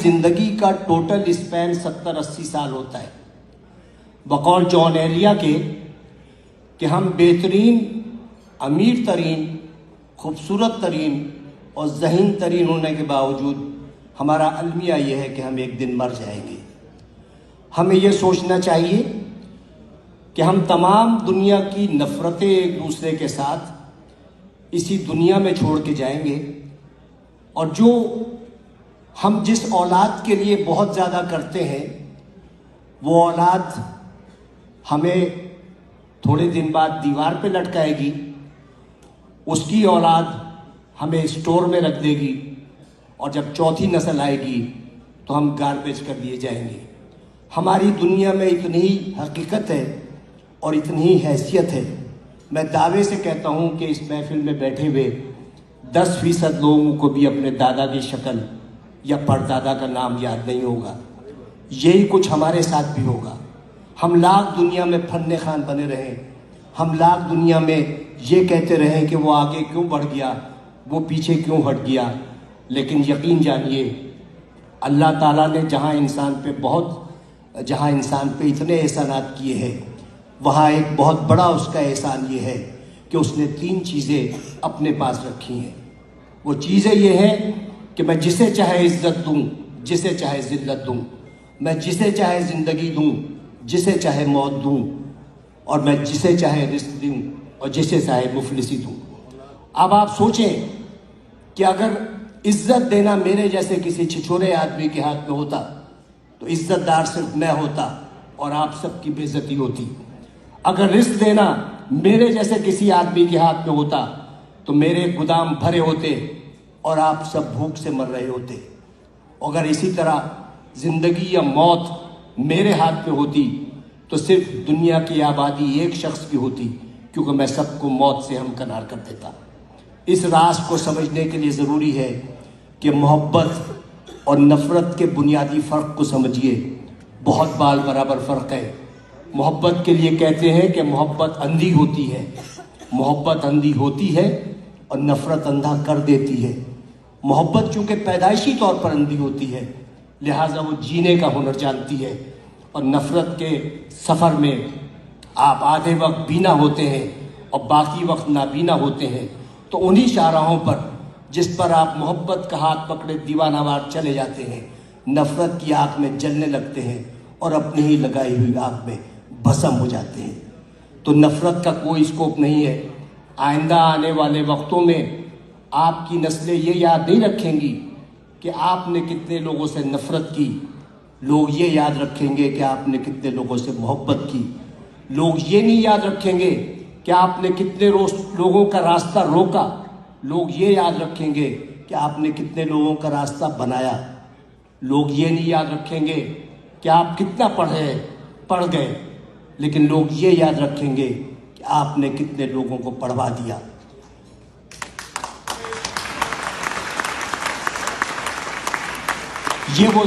زندگی کا total Spain 70-80 سال ہوتا ہے، بقول جان ایلیا کے کہ ہم بہترین، امیر ترین، خوبصورت ترین اور ذہین ترین ہونے کے باوجود ہمارا المیہ یہ ہے کہ ہم ایک دن مر جائیں گے۔ ہمیں یہ سوچنا چاہیے کہ ہم تمام دنیا کی نفرتیں ایک دوسرے کے ساتھ اسی دنیا میں چھوڑ کے جائیں گے، اور جو ہم جس اولاد کے لیے بہت زیادہ کرتے ہیں وہ اولاد ہمیں تھوڑے دن بعد دیوار پہ لٹکائے گی، اس کی اولاد ہمیں اسٹور میں رکھ دے گی، اور جب چوتھی نسل آئے گی تو ہم گاربیج کر دیے جائیں گے۔ ہماری دنیا میں اتنی حقیقت ہے اور اتنی حیثیت ہے، میں دعوے سے کہتا ہوں کہ اس محفل میں بیٹھے ہوئے 10% لوگوں کو بھی اپنے دادا کی شکل یا پردادا کا نام یاد نہیں ہوگا۔ یہی کچھ ہمارے ساتھ بھی ہوگا۔ ہم لاکھ دنیا میں فن خان بنے رہیں، ہم لاکھ دنیا میں یہ کہتے رہیں کہ وہ آگے کیوں بڑھ گیا، وہ پیچھے کیوں ہٹ گیا، لیکن یقین جانیے اللہ تعالیٰ نے جہاں انسان پہ اتنے احسانات کیے ہیں، وہاں ایک بہت بڑا اس کا احسان یہ ہے کہ اس نے 3 چیزیں اپنے پاس رکھی ہیں۔ وہ چیزیں یہ ہیں کہ میں جسے چاہے عزت دوں، جسے چاہے ذلت دوں، میں جسے چاہے زندگی دوں، جسے چاہے موت دوں، اور میں جسے چاہے رزق دوں اور جسے چاہے مفلسی دوں۔ اب آپ سوچیں کہ اگر عزت دینا میرے جیسے کسی چھچورے آدمی کے ہاتھ میں ہوتا تو عزت دار صرف میں ہوتا اور آپ سب کی بے عزتی ہوتی۔ اگر رزق دینا میرے جیسے کسی آدمی کے ہاتھ میں ہوتا تو میرے گودام بھرے ہوتے اور آپ سب بھوک سے مر رہے ہوتے۔ اگر اسی طرح زندگی یا موت میرے ہاتھ میں ہوتی تو صرف دنیا کی آبادی ایک شخص کی ہوتی، کیونکہ میں سب کو موت سے ہمکنار کر دیتا۔ اس راز کو سمجھنے کے لیے ضروری ہے کہ محبت اور نفرت کے بنیادی فرق کو سمجھیے۔ بہت بال برابر فرق ہے۔ محبت کے لیے کہتے ہیں کہ محبت اندھی ہوتی ہے، محبت اندھی ہوتی ہے اور نفرت اندھا کر دیتی ہے۔ محبت چونکہ پیدائشی طور پر اندھی ہوتی ہے، لہٰذا وہ جینے کا ہنر جانتی ہے، اور نفرت کے سفر میں آپ آدھے وقت بینا ہوتے ہیں اور باقی وقت نابینا ہوتے ہیں، تو انہی شاہراہوں پر جس پر آپ محبت کا ہاتھ پکڑے دیوانہ وار چلے جاتے ہیں، نفرت کی آگ میں جلنے لگتے ہیں اور اپنی ہی لگائی ہوئی آگ میں بھسم ہو جاتے ہیں۔ تو نفرت کا کوئی اسکوپ نہیں ہے۔ آئندہ آنے والے وقتوں میں آپ کی نسلیں یہ یاد نہیں رکھیں گی کہ آپ نے کتنے لوگوں سے نفرت کی، لوگ یہ یاد رکھیں گے کہ آپ نے کتنے لوگوں سے محبت کی۔ لوگ یہ نہیں یاد رکھیں گے کہ آپ نے کتنے لوگوں کا راستہ روکا، لوگ یہ یاد رکھیں گے کہ آپ نے کتنے لوگوں کا راستہ بنایا۔ لوگ یہ نہیں یاد رکھیں گے کہ آپ کتنا پڑھ گئے، لیکن لوگ یہ یاد رکھیں گے کہ آپ نے کتنے لوگوں کو پڑھوا دیا۔ یہ وہ